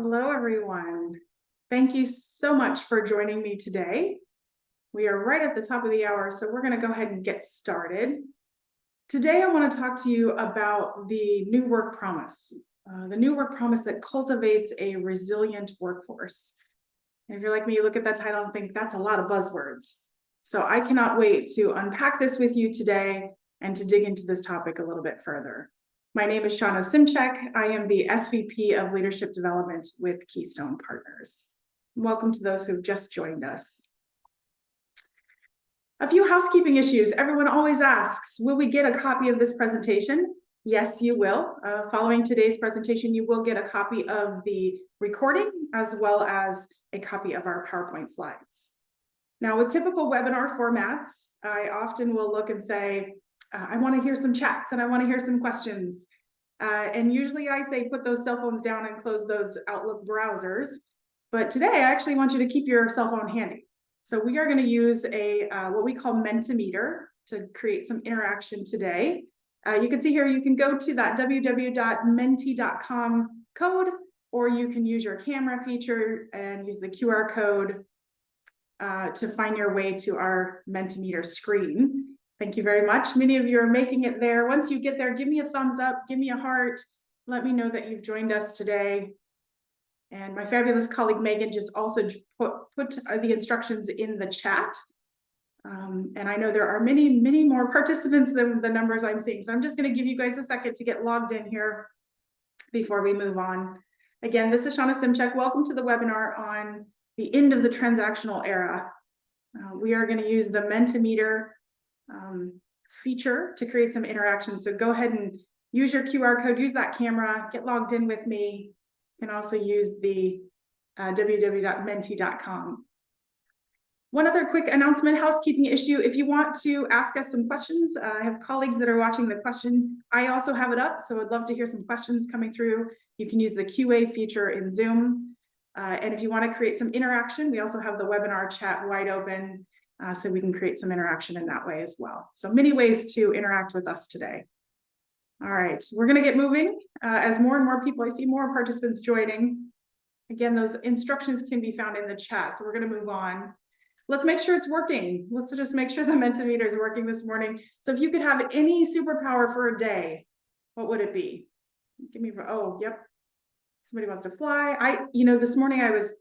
Hello, everyone. Thank you so much for joining me today. We are right at the top of the hour, so we're going to go ahead and get started. Today, I want to talk to you about the new work promise, the new work promise that cultivates a resilient workforce. And if you're like me, you look at that title and think that's a lot of buzzwords. So I cannot wait to unpack this with you today and to dig into this topic a little bit further. My name is Shawna Simcik. I am the SVP of Leadership Development with Keystone Partners. Welcome to those who've just joined us. A few housekeeping issues. Everyone always asks, will we get a copy of this presentation? Yes, you will. Following today's presentation, you will get a copy of the recording as well as a copy of our PowerPoint slides. Now, with typical webinar formats, I often will look and say, I want to hear some chats and I want to hear some questions. And usually I say, put those cell phones down and close those Outlook browsers. But today I actually want you to keep your cell phone handy. So we are going to use a what we call Mentimeter to create some interaction today. You can see here, you can go to that www.menti.com code, or you can use your camera feature and use the QR code to find your way to our Mentimeter screen. Thank you very much. Many of you are making it there. Once you get there, give me a thumbs up, give me a heart. Let me know that you've joined us today. And my fabulous colleague, Megan, just also put the instructions in the chat. And I know there are many, many more participants than the numbers I'm seeing. So I'm just going to give you guys a second to get logged in here before we move on. Again, this is Shawna Simcik. Welcome to the webinar on the end of the transactional era. We are going to use the Mentimeter feature to create some interaction. So go ahead and use your QR code, use that camera, get logged in with me. You can also use the www.menti.com. One other quick announcement, housekeeping issue. If you want to ask us some questions, I have colleagues that are watching the question. I also have it up, so I'd love to hear some questions coming through. You can use the QA feature in Zoom. And if you want to create some interaction, we also have the webinar chat wide open. So we can create some interaction in that way as well. So many ways to interact with us today. All right, we're going to get moving as more and more people, I see more participants joining. Again, those instructions can be found in the chat. So we're going to move on. Let's make sure it's working. Let's just make sure the Mentimeter is working this morning. So if you could have any superpower for a day, what would it be? Give me, oh, yep. Somebody wants to fly. This morning I was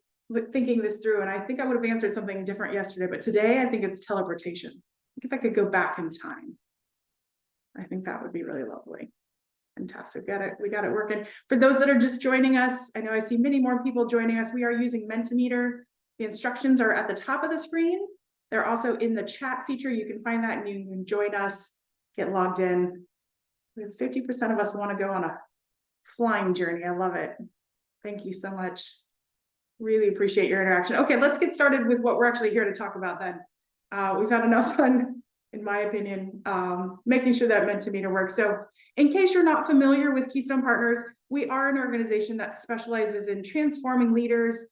thinking this through, and I think I would have answered something different yesterday, but today I think it's teleportation. I think if I could go back in time, I think that would be really lovely. Fantastic. We got it working. For those that are just joining us, I know I see many more people joining us. We are using Mentimeter. The instructions are at the top of the screen. They're also in the chat feature. You can find that and you can join us, get logged in. We have 50% of us want to go on a flying journey. I love it. Thank you so much. Really appreciate your interaction. Okay, let's get started with what we're actually here to talk about then. We've had enough fun, in my opinion, making sure that Mentimeter works. So in case you're not familiar with Keystone Partners, we are an organization that specializes in transforming leaders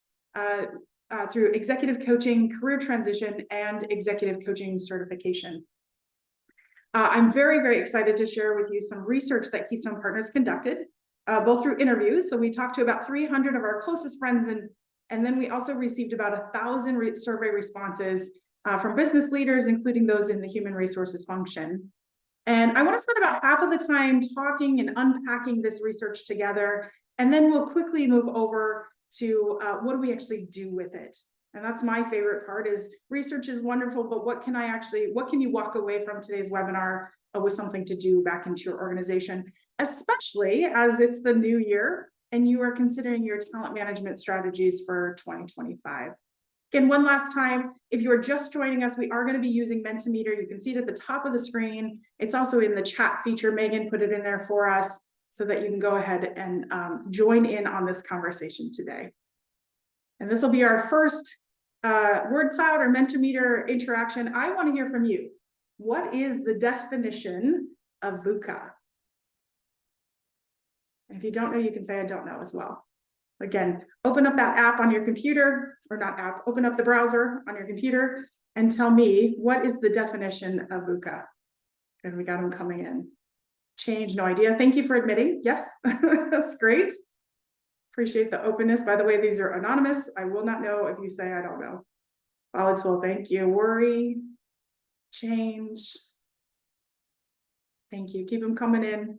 through executive coaching, career transition, and executive coaching certification. I'm very, very excited to share with you some research that Keystone Partners conducted, both through interviews. So we talked to about 300 of our closest friends, and then we also received about 1,000 survey responses from business leaders, including those in the human resources function. And I want to spend about half of the time talking and unpacking this research together, and then we'll quickly move over to what do we actually do with it. And that's my favorite part. Is research is wonderful, but what can you walk away from today's webinar with something to do back into your organization, especially as it's the new year and you are considering your talent management strategies for 2025. Again, one last time, if you are just joining us, we are going to be using Mentimeter. You can see it at the top of the screen. It's also in the chat feature. Megan put it in there for us so that you can go ahead and join in on this conversation today. And this will be our first word cloud or Mentimeter interaction. I want to hear from you. What is the definition of VUCA? And if you don't know, you can say, I don't know as well. Again, open up that app on your computer, or not app, open up the browser on your computer and tell me, what is the definition of VUCA? And we got them coming in. Change, no idea. Thank you for admitting. Yes, that's great. Appreciate the openness. By the way, these are anonymous. I will not know if you say I don't know. Volatile, thank you. Worry, change. Thank you. Keep them coming in.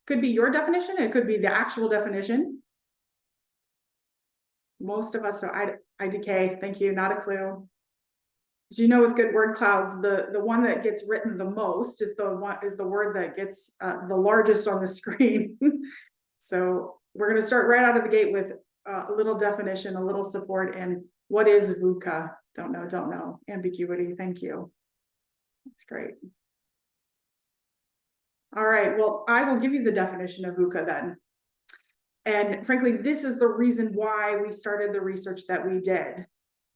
Could be your definition. It could be the actual definition. Most of us are IDK. Thank you. Not a clue. As you know, with good word clouds, the one that gets written the most is the word that gets the largest on the screen. So we're going to start right out of the gate with a little definition, a little support, and what is VUCA? Don't know. Ambiguity. Thank you. That's great. All right, well, I will give you the definition of VUCA then. And frankly, this is the reason why we started the research that we did.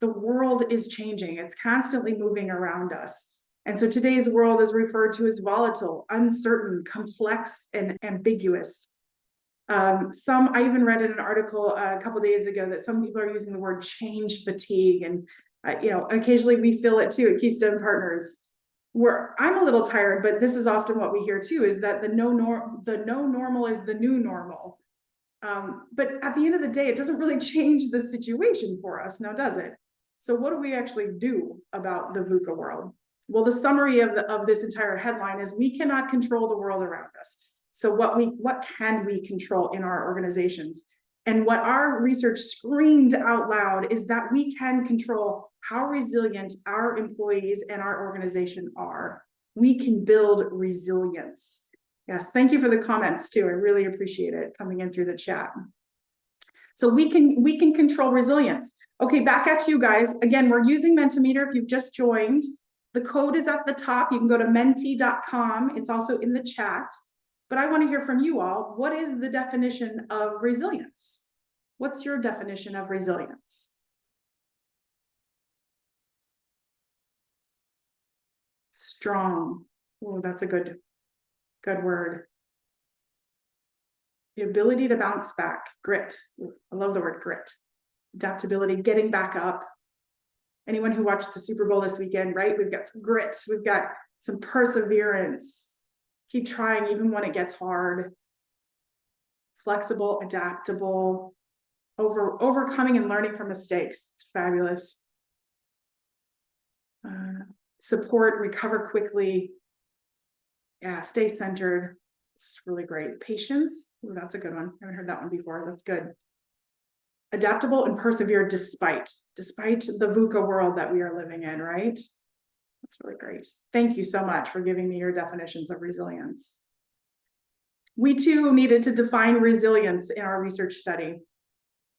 The world is changing. It's constantly moving around us. And so today's world is referred to as volatile, uncertain, complex, and ambiguous. I even read in an article a couple of days ago that some people are using the word change fatigue. And, occasionally we feel it too at Keystone Partners. I'm a little tired, but this is often what we hear too, is that the no normal is the new normal. But at the end of the day, it doesn't really change the situation for us, now does it? So what do we actually do about the VUCA world? Well, the summary of this entire headline is we cannot control the world around us. So what can we control in our organizations? And what our research screamed out loud is that we can control how resilient our employees and our organization are. We can build resilience. Yes, thank you for the comments too. I really appreciate it coming in through the chat. So we can control resilience. Okay, back at you guys. Again, we're using Mentimeter if you've just joined. The code is at the top. You can go to menti.com. It's also in the chat. But I want to hear from you all. What is the definition of resilience? What's your definition of resilience? Strong. Oh, that's a good word. The ability to bounce back. Grit. I love the word grit. Adaptability, getting back up. Anyone who watched the Super Bowl this weekend, right? We've got some grit. We've got some perseverance. Keep trying even when it gets hard. Flexible, adaptable, overcoming and learning from mistakes. It's fabulous. Support, recover quickly. Yeah, stay centered. It's really great. Patience. Ooh, that's a good one. I haven't heard that one before. That's good. Adaptable and persevere despite the VUCA world that we are living in, right? That's really great. Thank you so much for giving me your definitions of resilience. We too needed to define resilience in our research study.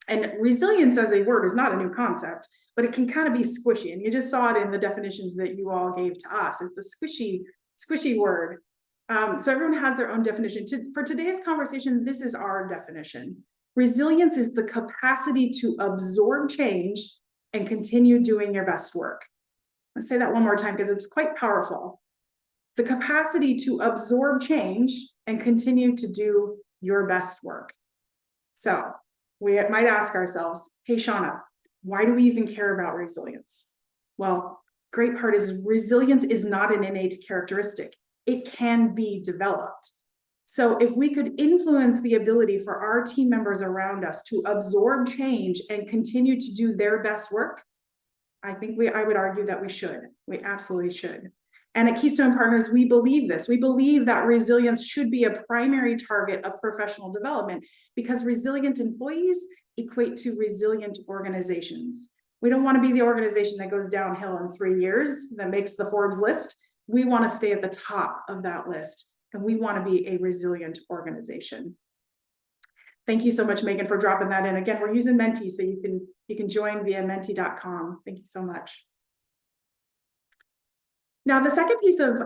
And resilience as a word is not a new concept, but it can kind of be squishy. And you just saw it in the definitions that you all gave to us. It's a squishy word. So everyone has their own definition. For today's conversation, this is our definition. Resilience is the capacity to absorb change and continue doing your best work. Let's say that one more time because it's quite powerful. The capacity to absorb change and continue to do your best work. So we might ask ourselves, hey, Shawna, why do we even care about resilience? Well, great part is resilience is not an innate characteristic. It can be developed. So if we could influence the ability for our team members around us to absorb change and continue to do their best work, I would argue that we should. We absolutely should. And at Keystone Partners, we believe this. We believe that resilience should be a primary target of professional development because resilient employees equate to resilient organizations. We don't want to be the organization that goes downhill in 3 years, that makes the Forbes list. We want to stay at the top of that list, and we want to be a resilient organization. Thank you so much, Megan, for dropping that in. Again, we're using Menti, so you can join via menti.com. Thank you so much. Now, the second piece of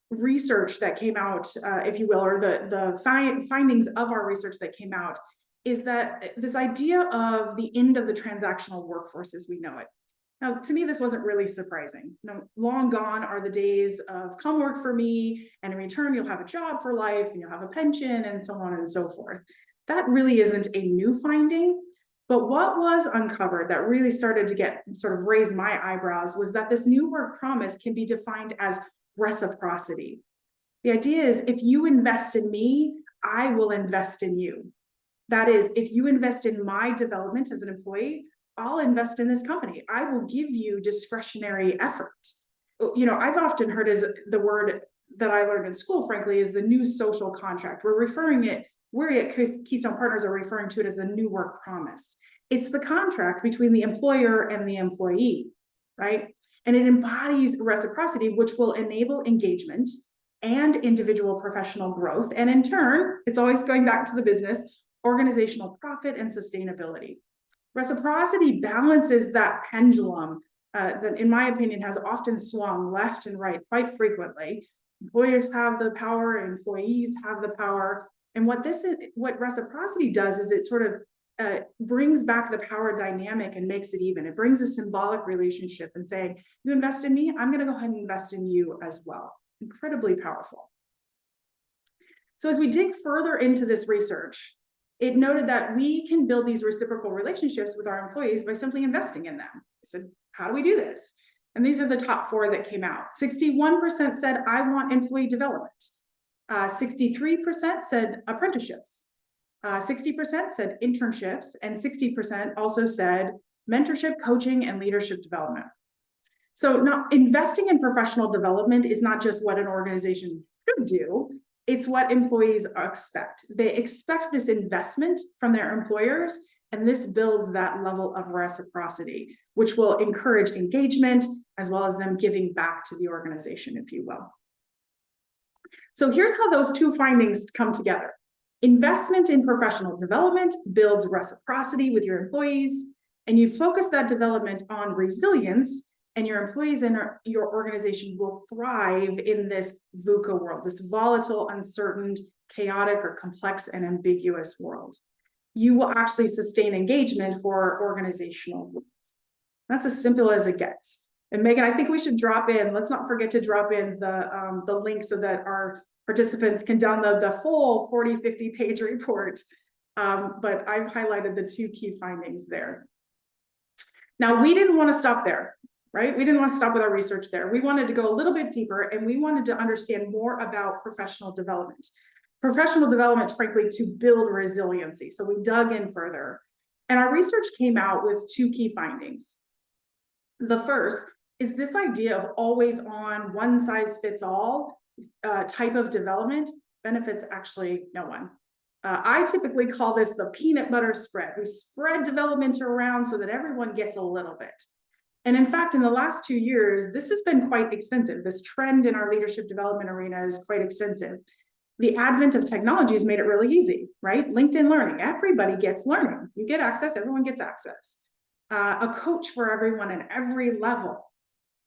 research that came out, if you will, or the findings of our research that came out, is that this idea of the end of the transactional workforce as we know it. Now, to me, this wasn't really surprising. Long gone are the days of come work for me, and in return, you'll have a job for life, and you'll have a pension, and so on and so forth. That really isn't a new finding. But what was uncovered that really started to get sort of raise my eyebrows was that this new work promise can be defined as reciprocity. The idea is if you invest in me, I will invest in you. That is, if you invest in my development as an employee, I'll invest in this company. I will give you discretionary effort. I've often heard as the word that I learned in school, frankly, is the new social contract. We at Keystone Partners are referring to it as the new work promise. It's the contract between the employer and the employee, right? And it embodies reciprocity, which will enable engagement and individual professional growth. And in turn, it's always going back to the business, organizational profit and sustainability. Reciprocity balances that pendulum that, in my opinion, has often swung left and right quite frequently. Employers have the power, employees have the power. And what reciprocity does is it sort of brings back the power dynamic and makes it even. It brings a symbolic relationship and saying, you invest in me, I'm going to go ahead and invest in you as well. Incredibly powerful. So as we dig further into this research, it noted that we can build these reciprocal relationships with our employees by simply investing in them. So how do we do this? And these are the top 4 that came out. 61% said, I want employee development. 63% said apprenticeships. 60% said internships, and 60% also said mentorship, coaching, and leadership development. So now investing in professional development is not just what an organization should do, it's what employees expect. They expect this investment from their employers, and this builds that level of reciprocity, which will encourage engagement as well as them giving back to the organization, if you will. So here's how those 2 findings come together. Investment in professional development builds reciprocity with your employees, and you focus that development on resilience, and your employees and your organization will thrive in this VUCA world, this volatile, uncertain, chaotic, or complex and ambiguous world. You will actually sustain engagement for organizational goals. That's as simple as it gets. And Megan, I think we should drop in, let's not forget to drop in the link so that our participants can download the full 40, 50 page report. But I've highlighted the 2 key findings there. Now, we didn't want to stop there, right? We didn't want to stop with our research there. We wanted to go a little bit deeper, and we wanted to understand more about professional development. Professional development, frankly, to build resiliency. So we dug in further. And our research came out with 2 key findings. The first is this idea of always on, one size fits all type of development benefits actually no one. I typically call this the peanut butter spread. We spread development around so that everyone gets a little bit. And in fact, in the last 2 years, this has been quite extensive. This trend in our leadership development arena is quite extensive. The advent of technology has made it really easy, right? LinkedIn Learning, everybody gets learning. You get access, everyone gets access. A coach for everyone at every level.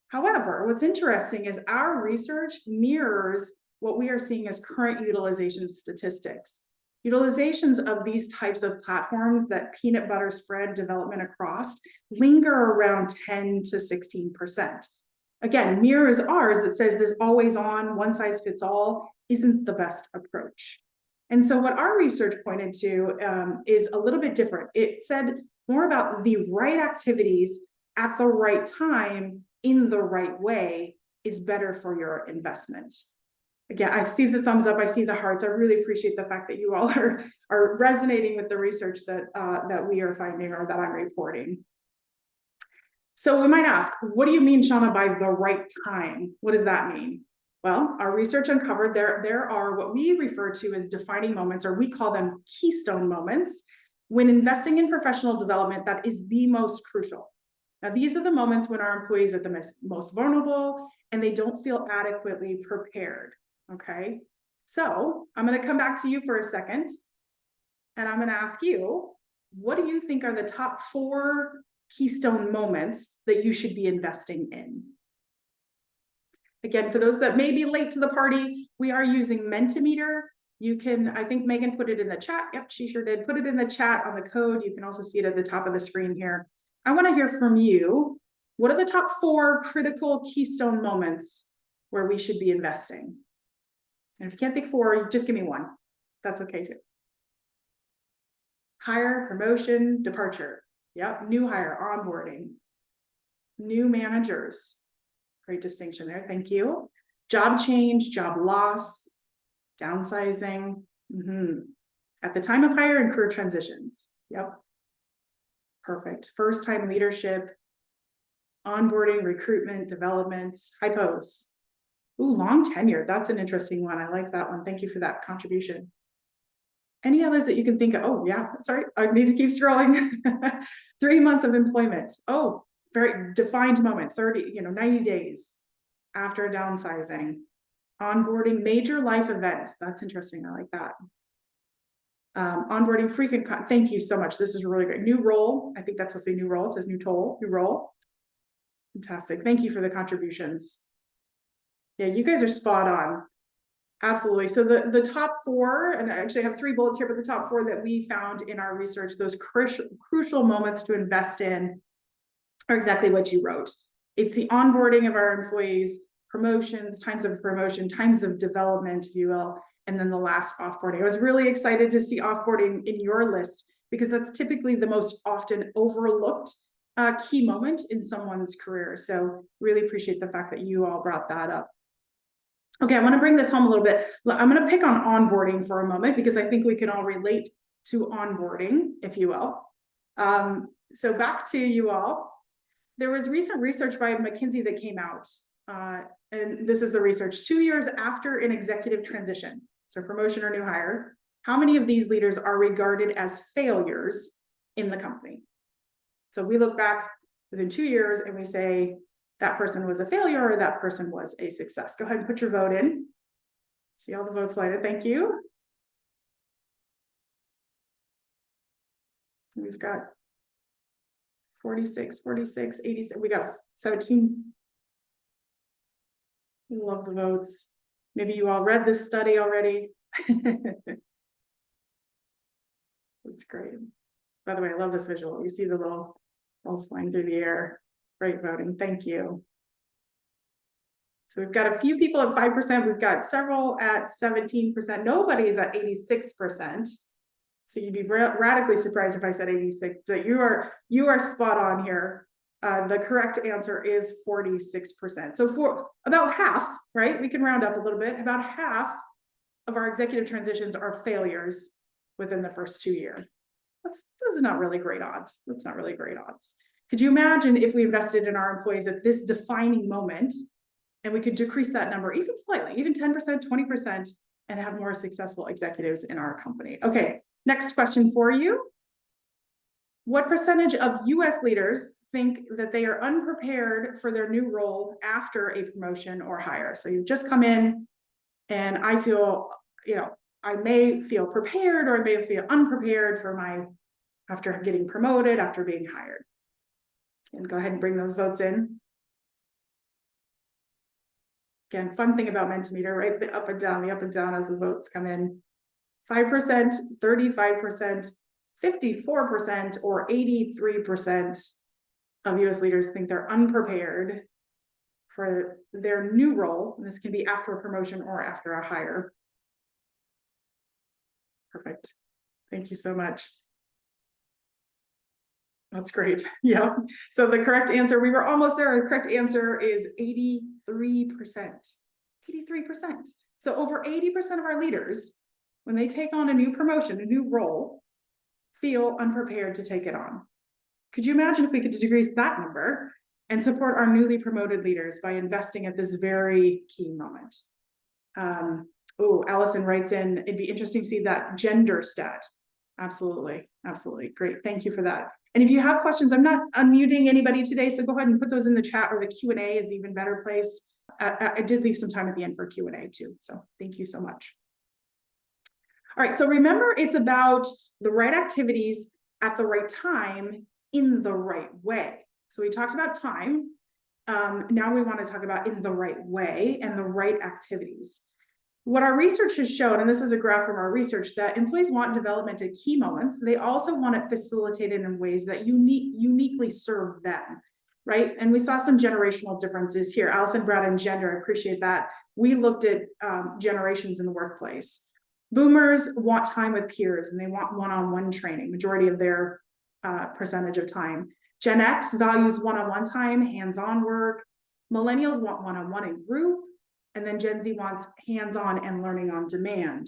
However, what's interesting is our research mirrors what we are seeing as current utilization statistics. Utilizations of these types of platforms that peanut butter spread development across linger around 10 to 16%. Again, mirrors ours that says this always on, one size fits all isn't the best approach. And so what our research pointed to is a little bit different. It said more about the right activities at the right time in the right way is better for your investment. Again, I see the thumbs up, I see the hearts. I really appreciate the fact that you all are resonating with the research that we are finding or that I'm reporting. So we might ask, what do you mean, Shawna, by the right time? What does that mean? Well, our research uncovered there are what we refer to as defining moments, or we call them keystone moments, when investing in professional development that is the most crucial. Now, these are the moments when our employees are the most vulnerable and they don't feel adequately prepared, okay? So I'm gonna come back to you for a second and I'm gonna ask you, what do you think are the top 4 keystone moments that you should be investing in? Again, for those that may be late to the party, we are using Mentimeter. You can, I think Megan put it in the chat. Yep, she sure did. Put it in the chat on the code. You can also see it at the top of the screen here. I want to hear from you. What are the top 4 critical keystone moments where we should be investing? And if you can't think 4, just give me 1. That's okay too. Hire, promotion, departure. Yep, new hire, onboarding. New managers. Great distinction there, thank you. Job change, job loss, downsizing. At the time of hire and career transitions. Yep. Perfect. First time leadership, onboarding, recruitment, development, hypos. Ooh, long tenure. That's an interesting one. I like that one. Thank you for that contribution. Any others that you can think of? Oh, yeah. Sorry, I need to keep scrolling. 3 months of employment. Oh, very defined moment. 90 days after downsizing. Onboarding major life events. That's interesting. I like that. Onboarding frequent. Thank you so much. This is really great. New role. I think that's supposed to be new role. It says new role. Fantastic. Thank you for the contributions. Yeah, you guys are spot on. Absolutely. So the top 4, and I actually have 3 bullets here, but the top 4 that we found in our research, those crucial moments to invest in are exactly what you wrote. It's the onboarding of our employees, promotions, times of promotion, times of development, if you will, and then the last offboarding. I was really excited to see offboarding in your list because that's typically the most often overlooked key moment in someone's career. So really appreciate the fact that you all brought that up. Okay, I want to bring this home a little bit. I'm going to pick on onboarding for a moment because I think we can all relate to onboarding, if you will. So back to you all. There was recent research by McKinsey that came out, and this is the research. 2 years after an executive transition, so promotion or new hire, how many of these leaders are regarded as failures in the company? So we look back within 2 years and we say, that person was a failure or that person was a success. Go ahead and put your vote in. See all the votes lighted. Thank you. We've got 46, 86. We got 17. We love the votes. Maybe you all read this study already. That's great. By the way, I love this visual. You see the little balls flying through the air. Great voting. Thank you. So we've got a few people at 5%. We've got several at 17%. Nobody's at 86%. So you'd be radically surprised if I said 86, but you are spot on here. The correct answer is 46%. So for about half, right? We can round up a little bit. About half of our executive transitions are failures within the first 2 years. Those are not really great odds. That's not really great odds. Could you imagine if we invested in our employees at this defining moment and we could decrease that number even slightly, even 10%, 20%, and have more successful executives in our company? Okay, next question for you. What percentage of US leaders think that they are unprepared for their new role after a promotion or hire? So you've just come in and I feel, I may feel prepared or I may feel unprepared for after getting promoted, after being hired. And go ahead and bring those votes in. Again, fun thing about Mentimeter, right? The up and down as the votes come in. 5%, 35%, 54%, or 83% of US leaders think they're unprepared for their new role. And this can be after a promotion or after a hire. Perfect. Thank you so much. That's great. Yeah. So the correct answer, we were almost there. The correct answer is 83%. 83%. So over 80% of our leaders, when they take on a new promotion, a new role, feel unprepared to take it on. Could you imagine if we could decrease that number and support our newly promoted leaders by investing at this very key moment? Oh, Allison writes in, it'd be interesting to see that gender stat. Absolutely. Absolutely. Great. Thank you for that. And if you have questions, I'm not unmuting anybody today, so go ahead and put those in the chat, or the Q&A is even better place. I did leave some time at the end for Q&A too, so thank you so much. All right, so remember, it's about the right activities at the right time in the right way. So we talked about time. Now we want to talk about in the right way and the right activities. What our research has shown, and this is a graph from our research, that employees want development at key moments. They also want it facilitated in ways that uniquely serve them, right? And we saw some generational differences here. Allison brought in gender. I appreciate that. We looked at generations in the workplace. Boomers want time with peers and they want one-on-one training, majority of their percentage of time. Gen X values one-on-one time, hands-on work. Millennials want one-on-one in group. And then Gen Z wants hands-on and learning on demand.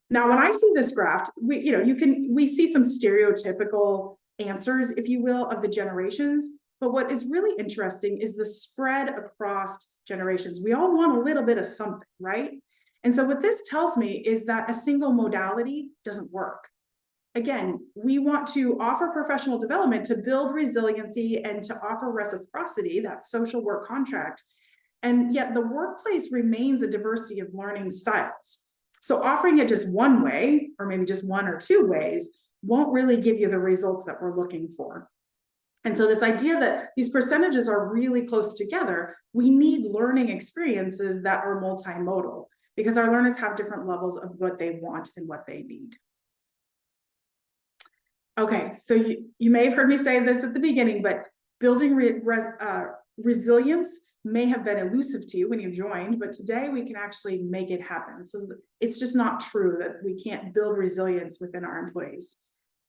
Now, when I see this graph, we see some stereotypical answers, if you will, of the generations. But what is really interesting is the spread across generations. We all want a little bit of something, right? And so what this tells me is that a single modality doesn't work. Again, we want to offer professional development to build resiliency and to offer reciprocity, that social work contract. And yet the workplace remains a diversity of learning styles. So offering it just one way, or maybe just one or two ways, won't really give you the results that we're looking for. And so this idea that these percentages are really close together, we need learning experiences that are multimodal, because our learners have different levels of what they want and what they need. Okay, so you may have heard me say this at the beginning, but building resilience may have been elusive to you when you joined, but today we can actually make it happen. So it's just not true that we can't build resilience within our employees.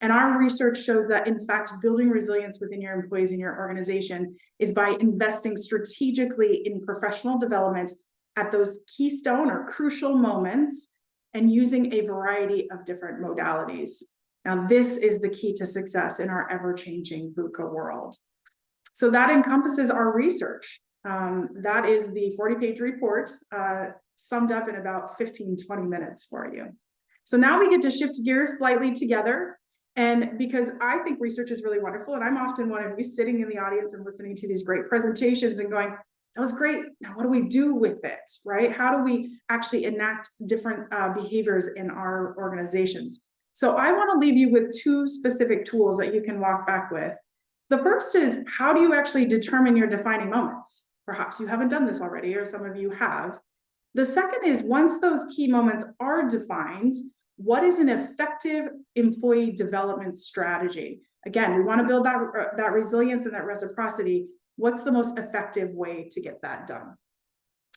And our research shows that, in fact, building resilience within your employees in your organization is by investing strategically in professional development at those keystone or crucial moments and using a variety of different modalities. Now, this is the key to success in our ever-changing VUCA world. So that encompasses our research. That is the 40-page report summed up in about 15-20 minutes for you. So now we get to shift gears slightly together. And because I think research is really wonderful, and I'm often one of you sitting in the audience and listening to these great presentations and going, that was great. Now, what do we do with it, right? How do we actually enact different behaviors in our organizations? So I want to leave you with two specific tools that you can walk back with. The first is, how do you actually determine your defining moments? Perhaps you haven't done this already, or some of you have. The second is, once those key moments are defined, what is an effective employee development strategy? Again, we want to build that resilience and that reciprocity. What's the most effective way to get that done?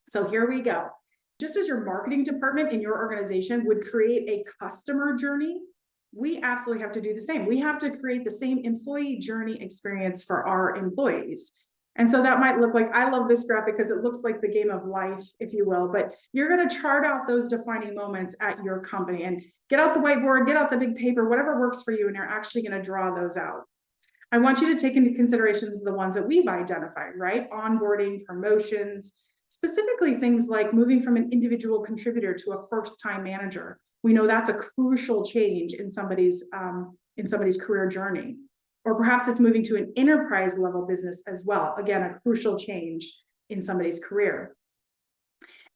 So here we go. Just as your marketing department in your organization would create a customer journey, we absolutely have to do the same. We have to create the same employee journey experience for our employees. And so that might look like, I love this graphic because it looks like the game of life, if you will, but you're going to chart out those defining moments at your company and get out the whiteboard, get out the big paper, whatever works for you, and you're actually going to draw those out. I want you to take into considerations the ones that we've identified, right? Onboarding, promotions, specifically things like moving from an individual contributor to a first-time manager. We know that's a crucial change in somebody's career journey. Or perhaps it's moving to an enterprise level business as well. Again, a crucial change in somebody's career.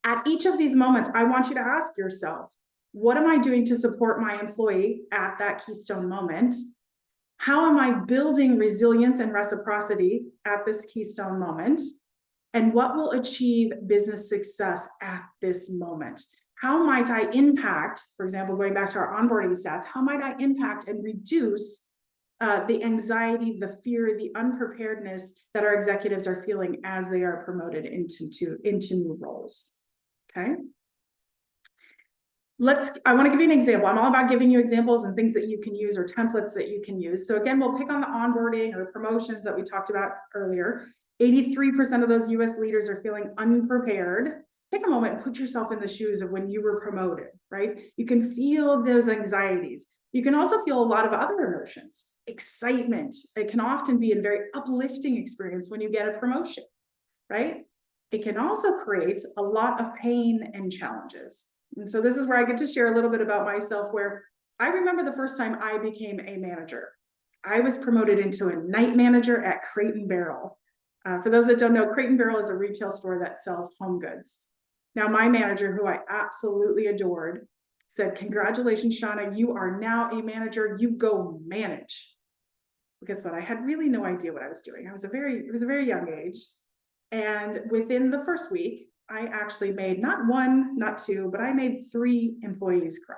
At each of these moments, I want you to ask yourself, what am I doing to support my employee at that keystone moment? How am I building resilience and reciprocity at this keystone moment? And what will achieve business success at this moment? How might I impact, for example, going back to our onboarding stats, how might I impact and reduce the anxiety, the fear, the unpreparedness that our executives are feeling as they are promoted into new roles? Okay. I want to give you an example. I'm all about giving you examples and things that you can use or templates that you can use. So again, we'll pick on the onboarding or promotions that we talked about earlier. 83% of those US leaders are feeling unprepared. Take a moment and put yourself in the shoes of when you were promoted, right? You can feel those anxieties. You can also feel a lot of other emotions. Excitement. It can often be a very uplifting experience when you get a promotion, right? It can also create a lot of pain and challenges. And so this is where I get to share a little bit about myself, where I remember the first time I became a manager. I was promoted into a night manager at Crate & Barrel. For those that don't know, Crate & Barrel is a retail store that sells home goods. Now, my manager, who I absolutely adored, said, "Congratulations, Shawna, you are now a manager. You go manage." But guess what? I had really no idea what I was doing. It was a very young age. And within the first week, I actually made not one, not two, but I made 3 employees cry.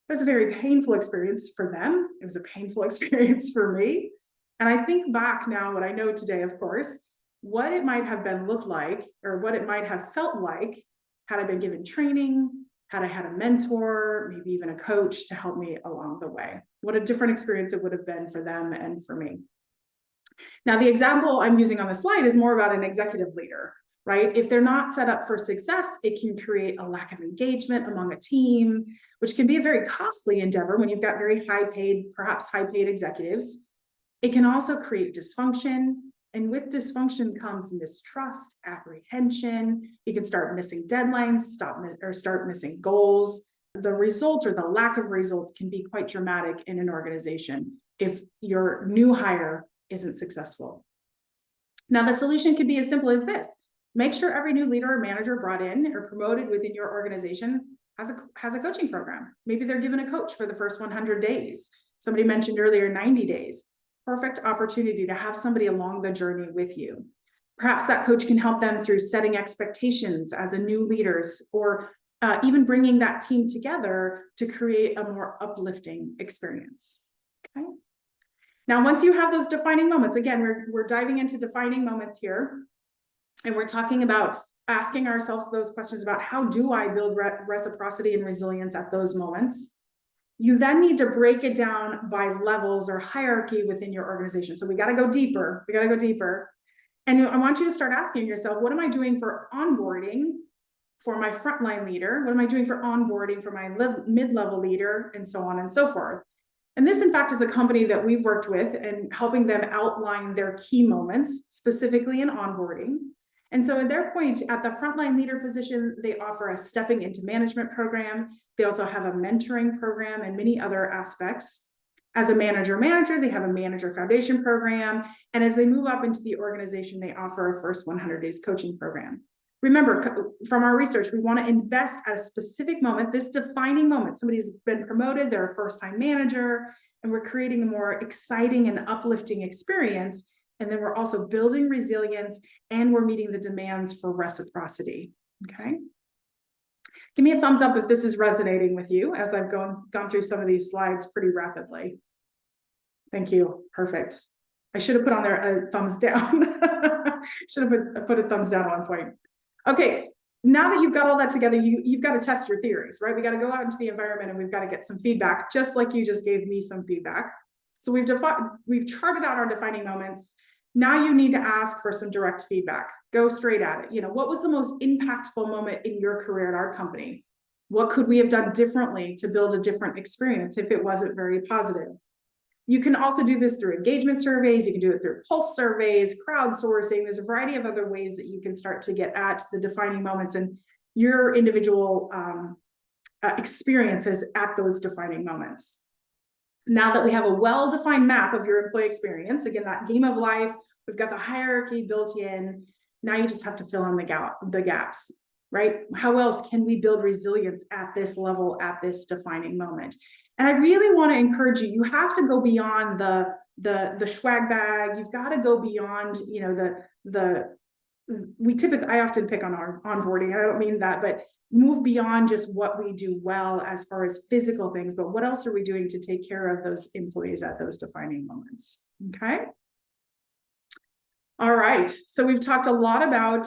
It was a very painful experience for them. It was a painful experience for me. And I think back now, what I know today, of course, what it might have been looked like, or what it might have felt like had I been given training, had I had a mentor, maybe even a coach to help me along the way. What a different experience it would have been for them and for me. Now, the example I'm using on the slide is more about an executive leader. right? If they're not set up for success, it can create a lack of engagement among a team, which can be a very costly endeavor when you've got very high paid, perhaps high paid executives. It can also create dysfunction. And with dysfunction comes mistrust, apprehension. You can start missing deadlines, start missing goals. The result or the lack of results can be quite dramatic in an organization if your new hire isn't successful. Now, the solution could be as simple as this. Make sure every new leader or manager brought in or promoted within your organization has a coaching program. Maybe they're given a coach for the first 100 days. Somebody mentioned earlier 90 days. Perfect opportunity to have somebody along the journey with you. Perhaps that coach can help them through setting expectations as a new leaders, or even bringing that team together to create a more uplifting experience. Okay. Now, once you have those defining moments, again, we're diving into defining moments here, and we're talking about asking ourselves those questions about how do I build reciprocity and resilience at those moments. You then need to break it down by levels or hierarchy within your organization. So we got to go deeper. We got to go deeper. And I want you to start asking yourself, what am I doing for onboarding for my frontline leader? What am I doing for onboarding for my mid-level leader, and so on and so forth? And this, in fact, is a company that we've worked with and helping them outline their key moments, specifically in onboarding. And so at their point, at the frontline leader position, they offer a stepping into management program. They also have a mentoring program and many other aspects. As a manager, they have a manager foundation program. And as they move up into the organization, they offer a first 100 days coaching program. Remember, from our research, we want to invest at a specific moment, this defining moment. Somebody's been promoted, they're a first-time manager, and we're creating a more exciting and uplifting experience. And then we're also building resilience, and we're meeting the demands for reciprocity. Okay. Give me a thumbs up if this is resonating with you as I've gone through some of these slides pretty rapidly. Thank you. Perfect. I should have put on there a thumbs down. Should have put a thumbs down at one point. Okay. Now that you've got all that together, you've got to test your theories, right? We got to go out into the environment and we've got to get some feedback, just like you just gave me some feedback. So we've charted out our defining moments. Now you need to ask for some direct feedback. Go straight at it. You know, what was the most impactful moment in your career at our company? What could we have done differently to build a different experience if it wasn't very positive? You can also do this through engagement surveys. You can do it through pulse surveys, crowdsourcing. There's a variety of other ways that you can start to get at the defining moments and your individual experiences at those defining moments. Now that we have a well-defined map of your employee experience, again, that game of life, we've got the hierarchy built in. Now you just have to fill in the gaps, right? How else can we build resilience at this level, at this defining moment? And I really want to encourage you, you have to go beyond the swag bag. You've got to go beyond, you know, I often pick on our onboarding. I don't mean that, but move beyond just what we do well as far as physical things, but what else are we doing to take care of those employees at those defining moments? Okay. All right. So we've talked a lot about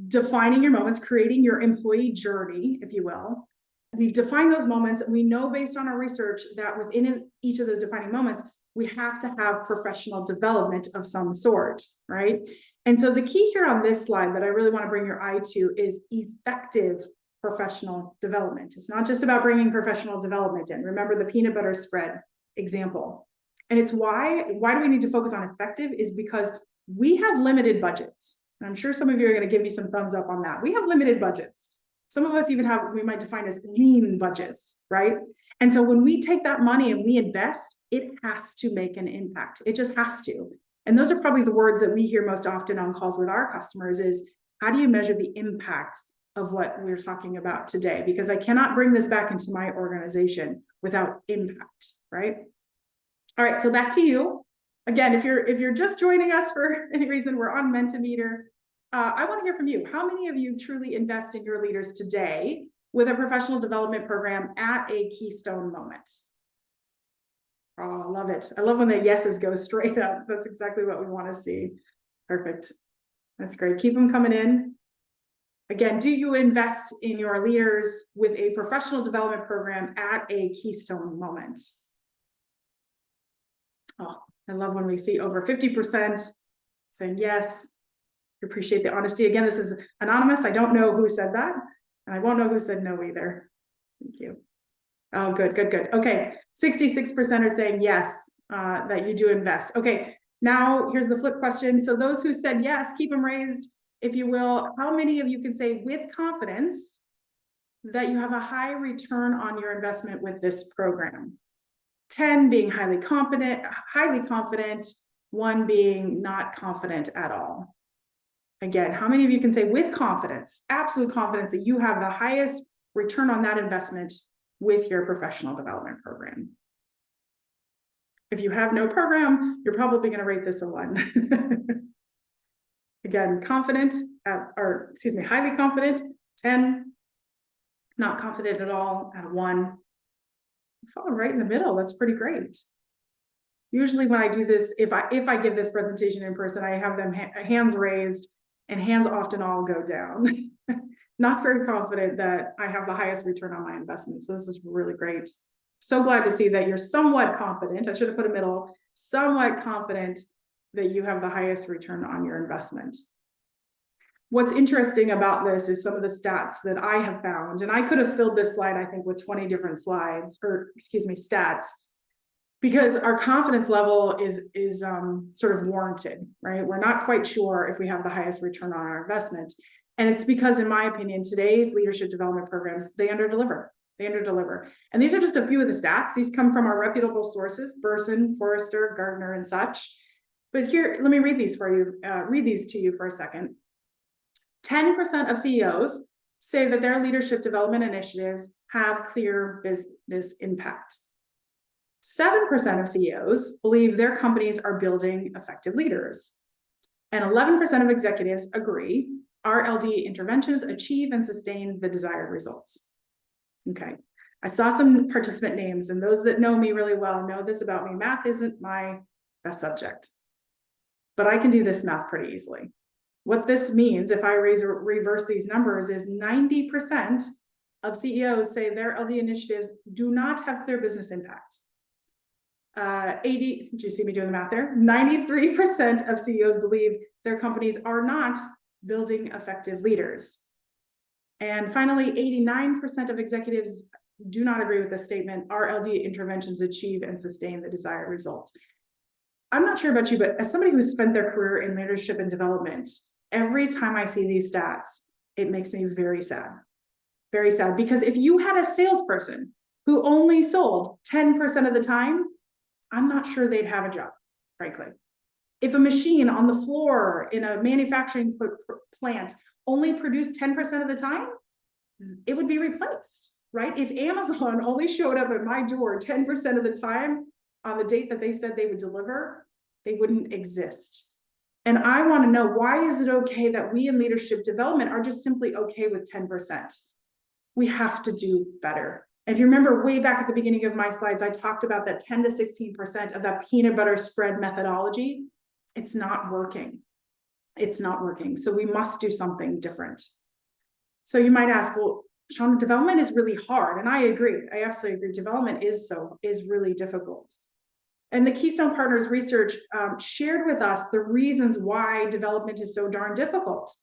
defining your moments, creating your employee journey, if you will. We've defined those moments. We know based on our research that within each of those defining moments, we have to have professional development of some sort, right? And so the key here on this slide that I really want to bring your eye to is effective professional development. It's not just about bringing professional development in. Remember the peanut butter spread example. And it's why do we need to focus on effective is because we have limited budgets. And I'm sure some of you are going to give me some thumbs up on that. We have limited budgets. Some of us even have what we might define as lean budgets, right? And so when we take that money and we invest, it has to make an impact. It just has to. And those are probably the words that we hear most often on calls with our customers is, how do you measure the impact of what we're talking about today? Because I cannot bring this back into my organization without impact, right? All right, so back to you. Again, if you're just joining us for any reason, we're on Mentimeter. I want to hear from you. How many of you truly invest in your leaders today with a professional development program at a Keystone moment? Oh, I love it. I love when the yeses go straight up. That's exactly what we want to see. Perfect. That's great. Keep them coming in. Again, do you invest in your leaders with a professional development program at a Keystone moment? Oh, I love when we see over 50% saying yes. Appreciate the honesty. Again, this is anonymous. I don't know who said that, and I won't know who said no either. Thank you. Oh, good, good, good. Okay, 66% are saying yes, that you do invest. Okay, now here's the flip question. So those who said yes, keep them raised, if you will. How many of you can say with confidence that you have a high return on your investment with this program? 10 being highly confident, 1 being not confident at all. Again, how many of you can say with confidence, absolute confidence, that you have the highest return on that investment with your professional development program? If you have no program, you're probably going to rate this a 1. Again, confident, highly confident, 10, not confident at all at 1. Falling right in the middle. That's pretty great. Usually when I do this, if I give this presentation in person, I have them hands raised, and hands often all go down. Not very confident that I have the highest return on my investment. So this is really great. So glad to see that you're somewhat confident. I should have put a middle, somewhat confident that you have the highest return on your investment. What's interesting about this is some of the stats that I have found, and I could have filled this slide, I think, with 20 different stats, because our confidence level is sort of warranted, right? We're not quite sure if we have the highest return on our investment. And it's because, in my opinion, today's leadership development programs, they underdeliver. And these are just a few of the stats. These come from our reputable sources, Burson, Forrester, Gardner, and such. But here, let me read these to you for a second. 10% of CEOs say that their leadership development initiatives have clear business impact. 7% of CEOs believe their companies are building effective leaders. And 11% of executives agree RLD interventions achieve and sustain the desired results. Okay, I saw some participant names, and those that know me really well know this about me. Math isn't my best subject, but I can do this math pretty easily. What this means, if I reverse these numbers, is 90% of CEOs say their LD initiatives do not have clear business impact. 80, did you see me doing the math there? 93% of CEOs believe their companies are not building effective leaders. And finally, 89% of executives do not agree with this statement. RLD interventions achieve and sustain the desired results. I'm not sure about you, but as somebody who's spent their career in leadership and development, every time I see these stats, it makes me very sad. Very sad, because if you had a salesperson who only sold 10% of the time, I'm not sure they'd have a job, frankly. If a machine on the floor in a manufacturing plant only produced 10% of the time, it would be replaced, right? If Amazon only showed up at my door 10% of the time on the date that they said they would deliver, they wouldn't exist. And I want to know, why is it okay that we in leadership development are just simply okay with 10%? We have to do better. And if you remember way back at the beginning of my slides, I talked about that 10 to 16% of that peanut butter spread methodology. It's not working. It's not working. So we must do something different. So you might ask, well, Shawna, development is really hard. And I agree. I absolutely agree. Development is really difficult. And the Keystone Partners research shared with us the reasons why development is so darn difficult.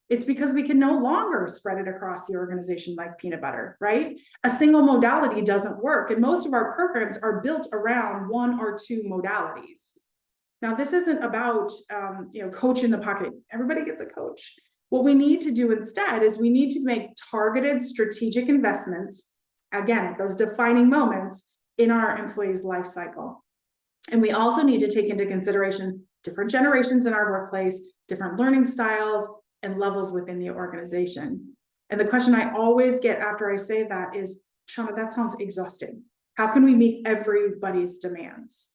It's because we can no longer spread it across the organization like peanut butter, right? A single modality doesn't work. And most of our programs are built around 1 or 2 modalities. Now, this isn't about, coach in the pocket. Everybody gets a coach. What we need to do instead is we need to make targeted strategic investments, again, at those defining moments in our employees' life cycle. And we also need to take into consideration different generations in our workplace, different learning styles, and levels within the organization. And the question I always get after I say that is, Shawna, that sounds exhausting. How can we meet everybody's demands?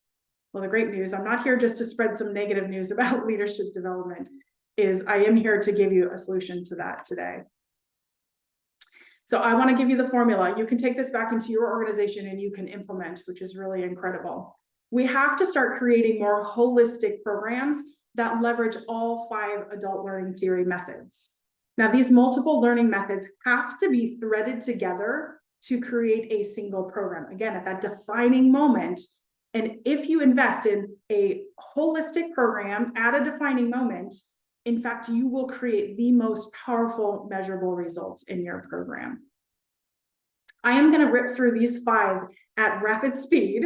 Well, the great news, I'm not here just to spread some negative news about leadership development, is I am here to give you a solution to that today. So I want to give you the formula. You can take this back into your organization and you can implement, which is really incredible. We have to start creating more holistic programs that leverage all 5 adult learning theory methods. Now, these multiple learning methods have to be threaded together to create a single program. Again, at that defining moment. And if you invest in a holistic program at a defining moment, in fact, you will create the most powerful measurable results in your program. I am going to rip through these 5 at rapid speed.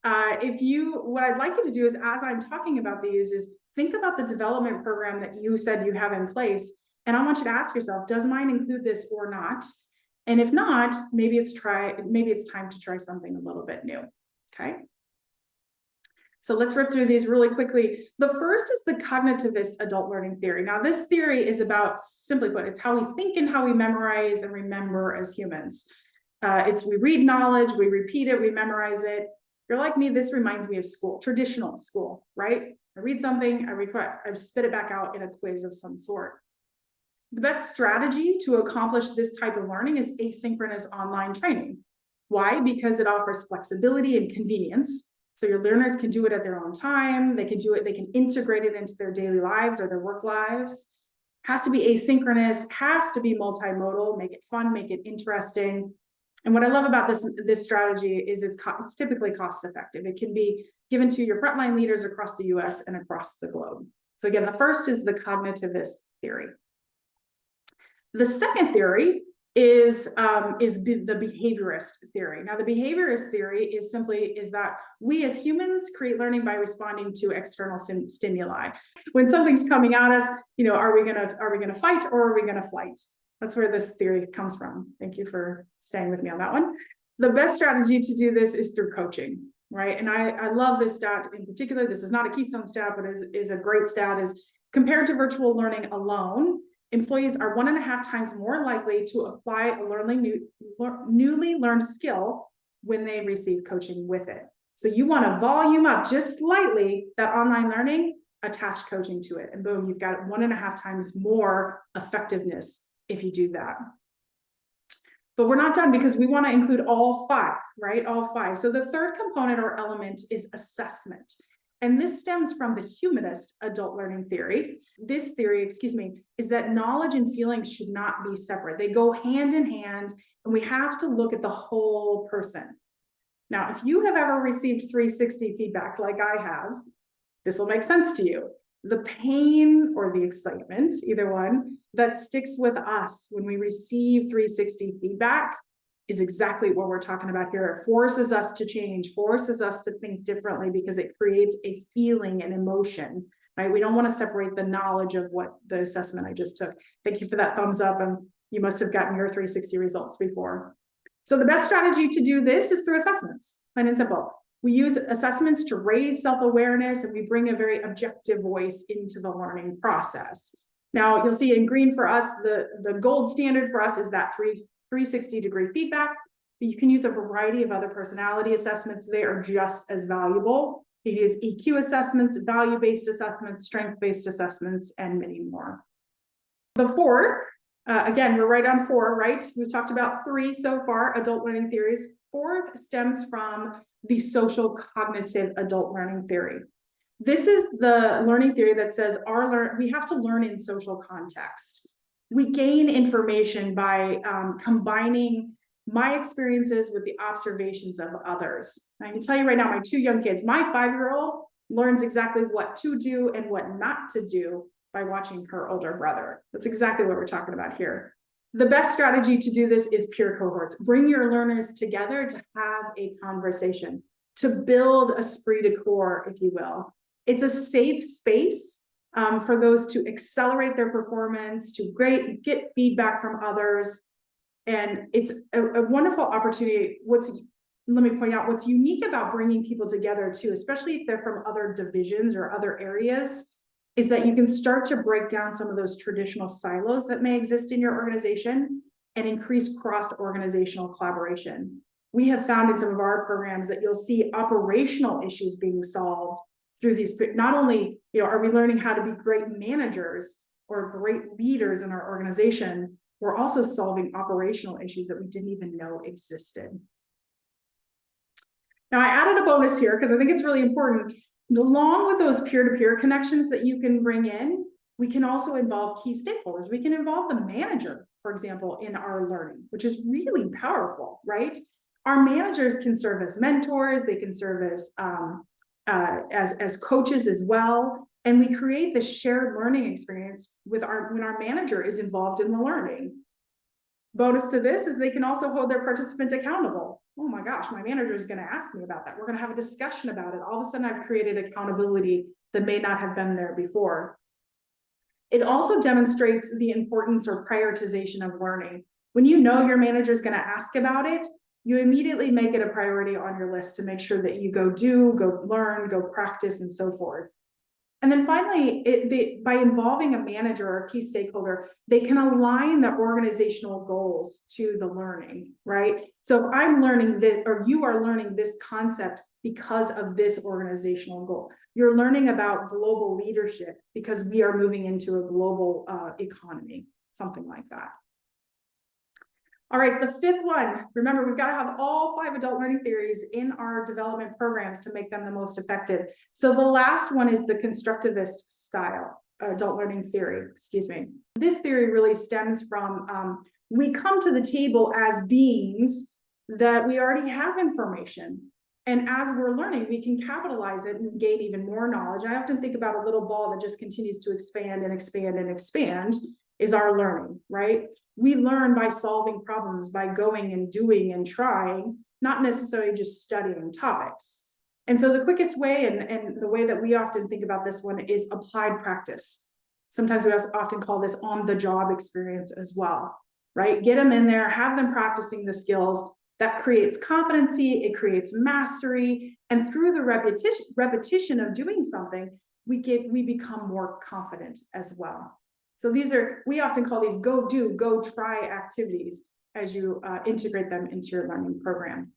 What I'd like you to do is, as I'm talking about these, is think about the development program that you said you have in place. And I want you to ask yourself, does mine include this or not? And if not, maybe it's time to try something a little bit new. Okay. So let's rip through these really quickly. The first is the cognitivist adult learning theory. Now, this theory is about, simply put, it's how we think and how we memorize and remember as humans. We read knowledge, we repeat it, we memorize it. If you're like me, this reminds me of school, traditional school, right? I read something, I spit it back out in a quiz of some sort. The best strategy to accomplish this type of learning is asynchronous online training. Why? Because it offers flexibility and convenience. So your learners can do it at their own time. They can do it, they can integrate it into their daily lives or their work lives. Has to be asynchronous, has to be multimodal, make it fun, make it interesting. And what I love about this strategy is it's typically cost effective. It can be given to your frontline leaders across the US and across the globe. So again, the first is the cognitivist theory. The second theory is the behaviorist theory. Now, the behaviorist theory is that we as humans create learning by responding to external stimuli. When something's coming at us, are we gonna fight or are we gonna flight? That's where this theory comes from. Thank you for staying with me on that one. The best strategy to do this is through coaching, right? And I love this stat in particular. This is not a Keystone stat, but is a great stat. Is compared to virtual learning alone, employees are 1.5 times more likely to apply a newly learned skill when they receive coaching with it. So you want to volume up just slightly that online learning, attach coaching to it, and boom, you've got 1.5 times more effectiveness if you do that. But we're not done, because we want to include all 5, right? All 5. So the third component or element is assessment. And this stems from the humanist adult learning theory. This theory, is that knowledge and feelings should not be separate. They go hand in hand, and we have to look at the whole person. Now, if you have ever received 360 feedback like I have, this will make sense to you. The pain or the excitement, either one, that sticks with us when we receive 360 feedback is exactly what we're talking about here. It forces us to change, forces us to think differently, because it creates a feeling and emotion, right? We don't want to separate the knowledge of what the assessment I just took. Thank you for that thumbs up. And you must have gotten your 360 results before. So the best strategy to do this is through assessments, plain and simple. We use assessments to raise self-awareness, and we bring a very objective voice into the learning process. Now, you'll see in green for us, the gold standard for us is that 360-degree feedback. But you can use a variety of other personality assessments. They are just as valuable. You can use EQ assessments, value-based assessments, strength-based assessments, and many more. The fourth, again, we're right on 4, right? We've talked about 3 so far, adult learning theories. 4th stems from the social cognitive adult learning theory. This is the learning theory that says we have to learn in social context. We gain information by combining my experiences with the observations of others. I can tell you right now, my 2 young kids, my 5-year-old learns exactly what to do and what not to do by watching her older brother. That's exactly what we're talking about here. The best strategy to do this is peer cohorts. Bring your learners together to have a conversation, to build esprit de corps, if you will. It's a safe space for those to accelerate their performance, to get feedback from others. And it's a wonderful opportunity. Let me point out what's unique about bringing people together too, especially if they're from other divisions or other areas, is that you can start to break down some of those traditional silos that may exist in your organization and increase cross-organizational collaboration. We have found in some of our programs that you'll see operational issues being solved through these. Not only, are we learning how to be great managers or great leaders in our organization, we're also solving operational issues that we didn't even know existed. Now, I added a bonus here because I think it's really important. Along with those peer-to-peer connections that you can bring in, we can also involve key stakeholders. We can involve the manager, for example, in our learning, which is really powerful, right? Our managers can serve as mentors. They can serve as coaches as well. And we create this shared learning experience when our manager is involved in the learning. Bonus to this is they can also hold their participant accountable. Oh my gosh, my manager is going to ask me about that. We're going to have a discussion about it. All of a sudden, I've created accountability that may not have been there before. It also demonstrates the importance or prioritization of learning. When you know your manager is going to ask about it, you immediately make it a priority on your list to make sure that you go learn, go practice, and so forth. And then finally, by involving a manager or a key stakeholder, they can align the organizational goals to the learning, right? So if I'm learning this, or you are learning this concept because of this organizational goal, you're learning about global leadership because we are moving into a global economy, something like that. All right, the fifth one, remember, we've got to have all 5 adult learning theories in our development programs to make them the most effective. So the last one is the constructivist style adult learning theory, excuse me. This theory really stems from, we come to the table as beings that we already have information. And as we're learning, we can capitalize it and gain even more knowledge. I often think about a little ball that just continues to expand and expand and expand is our learning, right? We learn by solving problems, by going and doing and trying, not necessarily just studying topics. And so the quickest way and the way that we often think about this one is applied practice. Sometimes we also often call this on-the-job experience as well, right? Get them in there, have them practicing the skills. That creates competency, it creates mastery, and through the repetition of doing something, we become more confident as well. So we often call these go do, go try activities as you integrate them into your learning program.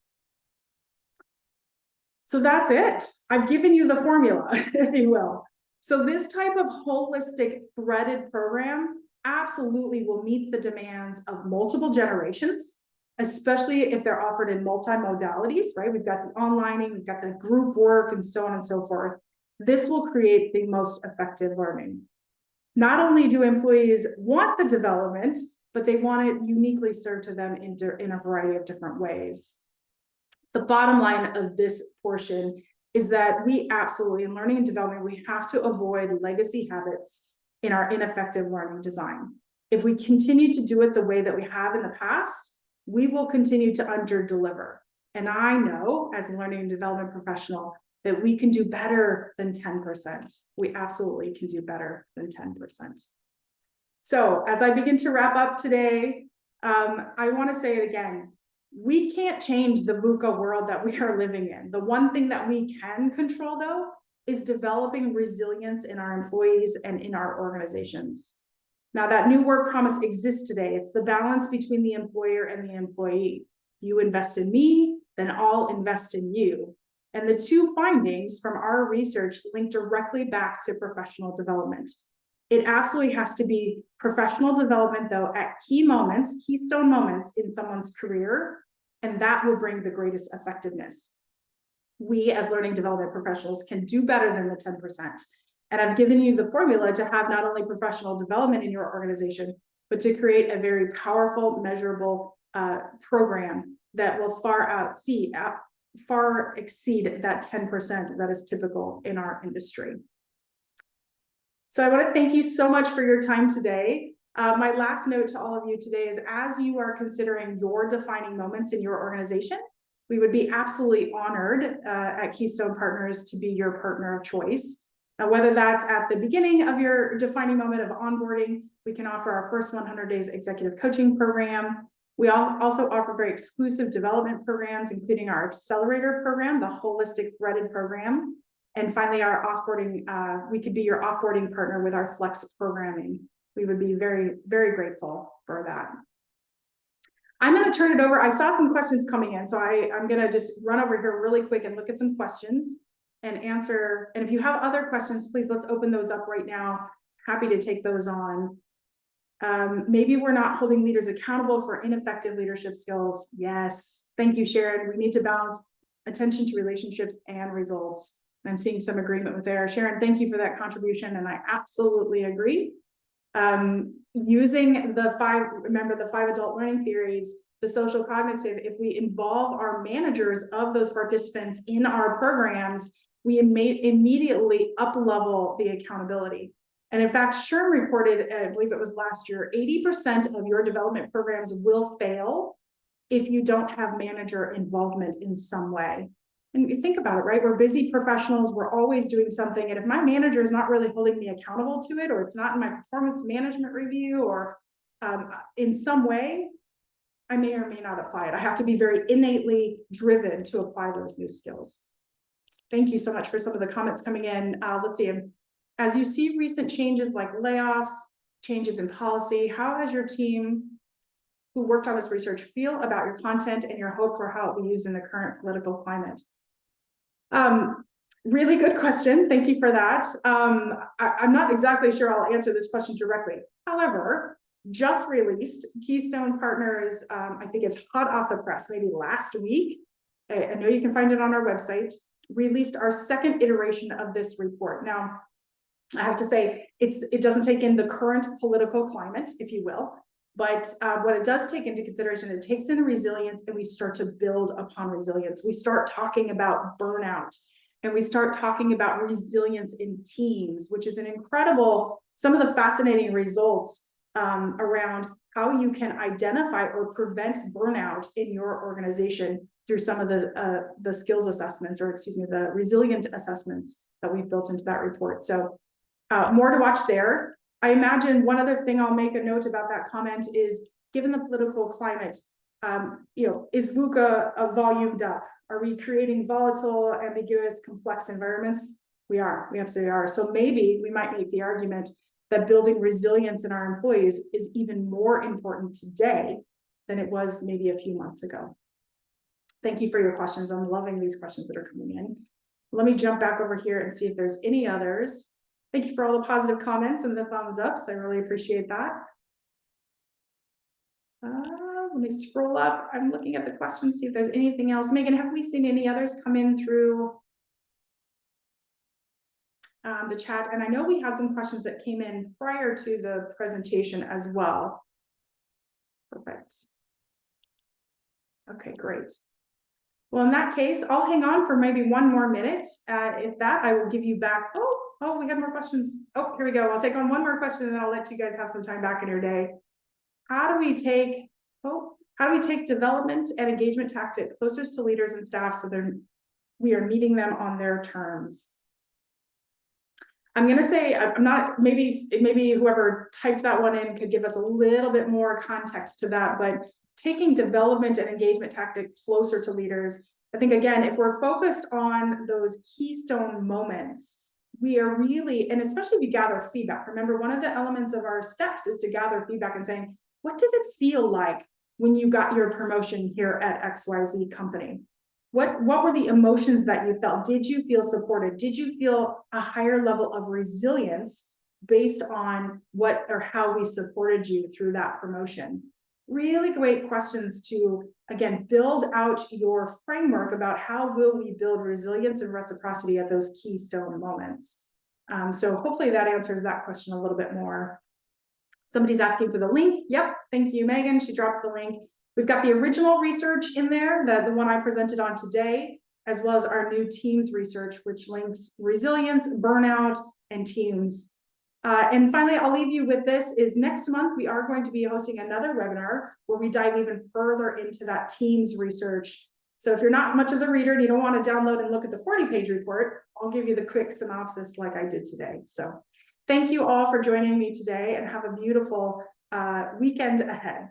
So that's it. I've given you the formula, if you will. So this type of holistic threaded program absolutely will meet the demands of multiple generations, especially if they're offered in multi-modalities, right? We've got the onlining, we've got the group work, and so on and so forth. This will create the most effective learning. Not only do employees want the development, but they want it uniquely served to them in a variety of different ways. The bottom line of this portion is that we absolutely, in learning and development, we have to avoid legacy habits in our ineffective learning design. If we continue to do it the way that we have in the past, we will continue to under-deliver. And I know, as a learning and development professional, that we can do better than 10%. We absolutely can do better than 10%. So as I begin to wrap up today, I want to say it again. We can't change the VUCA world that we are living in. The one thing that we can control, though, is developing resilience in our employees and in our organizations. Now, that new work promise exists today. It's the balance between the employer and the employee. If you invest in me, then I'll invest in you. And the two findings from our research link directly back to professional development. It absolutely has to be professional development, though, at key moments, keystone moments in someone's career, and that will bring the greatest effectiveness. We, as learning development professionals, can do better than the 10%. And I've given you the formula to have not only professional development in your organization, but to create a very powerful, measurable program that will far exceed that 10% that is typical in our industry. So I want to thank you so much for your time today. My last note to all of you today is, as you are considering your defining moments in your organization, we would be absolutely honored at Keystone Partners to be your partner of choice. Now, whether that's at the beginning of your defining moment of onboarding, we can offer our first 100 days executive coaching program. We also offer very exclusive development programs, including our accelerator program, the holistic threaded program. And finally, our offboarding, we could be your offboarding partner with our flex programming. We would be very, very grateful for that. I'm going to turn it over. I saw some questions coming in, so I'm going to just run over here really quick and look at some questions and answer. And if you have other questions, please, let's open those up right now. Happy to take those on. Maybe we're not holding leaders accountable for ineffective leadership skills. Yes. Thank you, Sharon. We need to balance attention to relationships and results. I'm seeing some agreement with there. Sharon, thank you for that contribution. And I absolutely agree. Using the 5 adult learning theories, the social cognitive, if we involve our managers of those participants in our programs, we immediately up-level the accountability. And in fact, SHRM reported, I believe it was last year, 80% of your development programs will fail if you don't have manager involvement in some way. And you think about it, right? We're busy professionals, we're always doing something. And if my manager is not really holding me accountable to it, or it's not in my performance management review, or in some way, I may or may not apply it. I have to be very innately driven to apply those new skills. Thank you so much for some of the comments coming in. Let's see. As you see recent changes like layoffs, changes in policy, how has your team who worked on this research feel about your content and your hope for how it will be used in the current political climate? Really good question. Thank you for that. I'm not exactly sure I'll answer this question directly. However, just released Keystone Partners, I think it's hot off the press, maybe last week. I know you can find it on our website, released our second iteration of this report. Now, I have to say, it doesn't take in the current political climate, if you will, but what it does take into consideration, it takes in resilience, and we start to build upon resilience. We start talking about burnout, and we start talking about resilience in teams, which is an incredible, some of the fascinating results around how you can identify or prevent burnout in your organization through some of the skills assessments, or excuse me, the resilient assessments that we've built into that report. So more to watch there. I imagine one other thing I'll make a note about that comment is, given the political climate, is VUCA volumed up? Are we creating volatile, ambiguous, complex environments? We absolutely are. So maybe we might make the argument that building resilience in our employees is even more important today than it was maybe a few months ago. Thank you for your questions. I'm loving these questions that are coming in. Let me jump back over here and see if there's any others. Thank you for all the positive comments and the thumbs ups. I really appreciate that. Let me scroll up. I'm looking at the questions, see if there's anything else. Megan, have we seen any others come in through the chat? And I know we had some questions that came in prior to the presentation as well. Perfect. Okay, great. Well, in that case, I'll hang on for maybe one more minute. If that, I will give you back. Oh, we had more questions. Oh, here we go. I'll take on one more question, and then I'll let you guys have some time back in your day. How do we take development and engagement tactics closer to leaders and staff so we are meeting them on their terms? I'm going to say, I'm not, maybe whoever typed that one in could give us a little bit more context to that, but taking development and engagement tactics closer to leaders. I think, again, if we're focused on those keystone moments, we are really, and especially if we gather feedback. Remember, one of the elements of our steps is to gather feedback and saying, what did it feel like when you got your promotion here at XYZ company? What were the emotions that you felt? Did you feel supported? Did you feel a higher level of resilience based on what or how we supported you through that promotion? Really great questions to, again, build out your framework about how will we build resilience and reciprocity at those keystone moments. So hopefully that answers that question a little bit more. Somebody's asking for the link. Yep, thank you, Megan. She dropped the link. We've got the original research in there, the one I presented on today, as well as our new teams research, which links resilience, burnout, and teams. And finally, I'll leave you with this, is next month, we are going to be hosting another webinar where we dive even further into that teams research. So if you're not much of a reader and you don't want to download and look at the 40-page report, I'll give you the quick synopsis like I did today. So thank you all for joining me today, and have a beautiful weekend ahead.